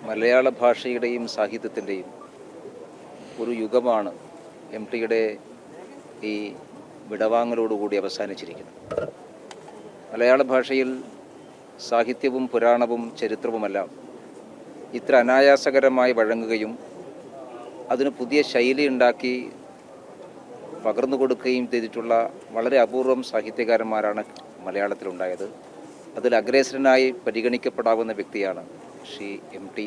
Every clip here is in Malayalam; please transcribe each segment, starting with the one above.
മലയാള ഭാഷയുടെയും സാഹിത്യത്തിൻ്റെയും ഒരു യുഗമാണ് എം ടിയുടെ ഈ വിടവാങ്ങലോടുകൂടി അവസാനിച്ചിരിക്കുന്നത്. മലയാള ഭാഷയിൽ സാഹിത്യവും പുരാണവും ചരിത്രവുമെല്ലാം ഇത്ര അനായാസകരമായി വഴങ്ങുകയും അതിന് പുതിയ ശൈലി ഉണ്ടാക്കി പകർന്നു കൊടുക്കുകയും ചെയ്തിട്ടുള്ള വളരെ അപൂർവം സാഹിത്യകാരന്മാരാണ് മലയാളത്തിലുണ്ടായത്. അതിൽ അഗ്രേസരനായി പരിഗണിക്കപ്പെടാവുന്ന വ്യക്തിയാണ് ശ്രീ എം ടി.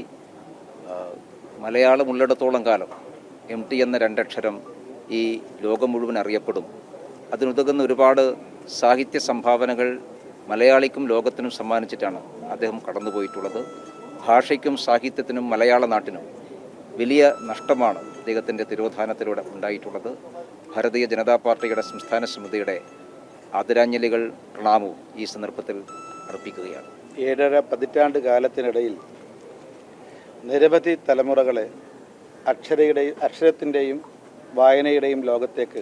മലയാളം ഉള്ളിടത്തോളം കാലം എം ടി എന്ന രണ്ടക്ഷരം ഈ ലോകം മുഴുവൻ അറിയപ്പെടും. അതിനുതകുന്ന ഒരുപാട് സാഹിത്യ സംഭാവനകൾ മലയാളിക്കും ലോകത്തിനും സമ്മാനിച്ചിട്ടാണ് അദ്ദേഹം കടന്നുപോയിട്ടുള്ളത്. ഭാഷയ്ക്കും സാഹിത്യത്തിനും മലയാള നാട്ടിനും വലിയ നഷ്ടമാണ് അദ്ദേഹത്തിൻ്റെ തിരോധാനത്തിലൂടെ ഉണ്ടായിട്ടുള്ളത്. ഭാരതീയ ജനതാ പാർട്ടിയുടെ സംസ്ഥാന സമിതിയുടെ ആദരാഞ്ജലികൾ പ്രണാമവും ഈ സന്ദർഭത്തിൽ അർപ്പിക്കുകയാണ്. 7.5 പതിറ്റാണ്ട് കാലത്തിനിടയിൽ നിരവധി തലമുറകളെ അക്ഷരത്തിൻ്റെയും വായനയുടെയും ലോകത്തേക്ക്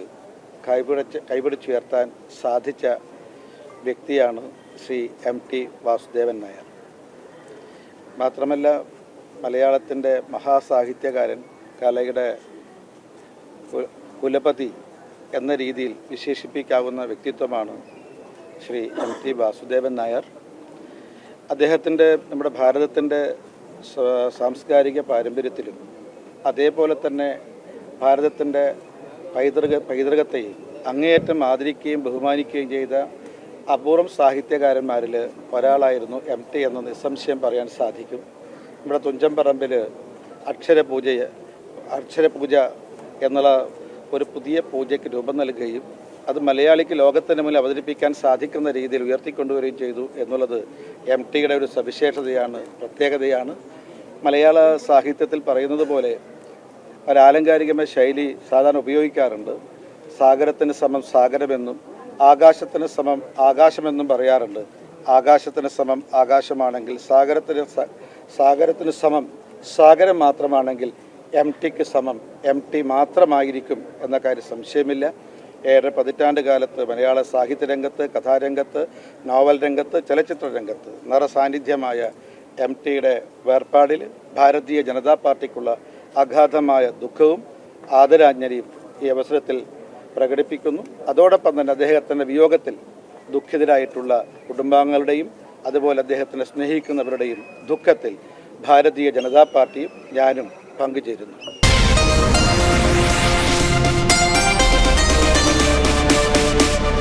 കൈപിടിച്ചുയർത്താൻ സാധിച്ച വ്യക്തിയാണ് ശ്രീ എം ടി വാസുദേവൻ നായർ. മാത്രമല്ല, മലയാളത്തിൻ്റെ മഹാസാഹിത്യകാരൻ, കലയുടെ കുലപതി എന്ന രീതിയിൽ വിശേഷിപ്പിക്കാവുന്ന വ്യക്തിത്വമാണ് ശ്രീ എം ടി വാസുദേവൻ നായർ. അദ്ദേഹത്തിൻ്റെ നമ്മുടെ ഭാരതത്തിൻ്റെ സാംസ്കാരിക പാരമ്പര്യത്തിലും അതേപോലെ തന്നെ ഭാരതത്തിൻ്റെ പൈതൃകത്തെയും അങ്ങേയറ്റം ആദരിക്കുകയും ബഹുമാനിക്കുകയും ചെയ്ത അപൂർവം സാഹിത്യകാരന്മാരിൽ ഒരാളായിരുന്നു എം ടി എന്ന് നിസ്സംശയം പറയാൻ സാധിക്കും. നമ്മുടെ തുഞ്ചൻപറമ്പിൽ അക്ഷരപൂജ എന്നുള്ള ഒരു പുതിയ പൂജയ്ക്ക് രൂപം നൽകുകയും അത് മലയാളിക്ക് ലോകത്തിന് മുന്നിൽ അവതരിപ്പിക്കാൻ സാധിക്കുന്ന രീതിയിൽ ഉയർത്തിക്കൊണ്ടുവരികയും ചെയ്തു എന്നുള്ളത് എം ടിയുടെ ഒരു സവിശേഷതയാണ്, പ്രത്യേകതയാണ്. മലയാള സാഹിത്യത്തിൽ പറയുന്നത് പോലെ ഒരാലങ്കാരികമായ ശൈലി സാധാരണ ഉപയോഗിക്കാറുണ്ട്. സാഗരത്തിന് സമം സാഗരമെന്നും ആകാശത്തിന് സമം ആകാശമെന്നും പറയാറുണ്ട്. ആകാശത്തിന് സമം ആകാശമാണെങ്കിൽ സാഗരത്തിന് സമം സാഗരം മാത്രമാണെങ്കിൽ എം ടിക്ക് സമം എം ടി മാത്രമായിരിക്കും എന്ന കാര്യം സംശയമില്ല. 7 പതിറ്റാണ്ട് കാലത്ത് മലയാള സാഹിത്യരംഗത്ത്, കഥാരംഗത്ത്, നോവൽ രംഗത്ത്, ചലച്ചിത്ര രംഗത്ത് നിറസാന്നിധ്യമായ എം ടിയുടെ വേർപാടിൽ ഭാരതീയ ജനതാ പാർട്ടിക്കുള്ള അഗാധമായ ദുഃഖവും ആദരാഞ്ജലിയും ഈ അവസരത്തിൽ പ്രകടിപ്പിക്കുന്നു. അതോടൊപ്പം തന്നെ അദ്ദേഹത്തിൻ്റെ വിയോഗത്തിൽ ദുഃഖിതരായിട്ടുള്ള കുടുംബാംഗങ്ങളുടെയും അതുപോലെ അദ്ദേഹത്തിനെ സ്നേഹിക്കുന്നവരുടെയും ദുഃഖത്തിൽ ഭാരതീയ ജനതാ പാർട്ടിയും ഞാനും പങ്കുചേരുന്നു.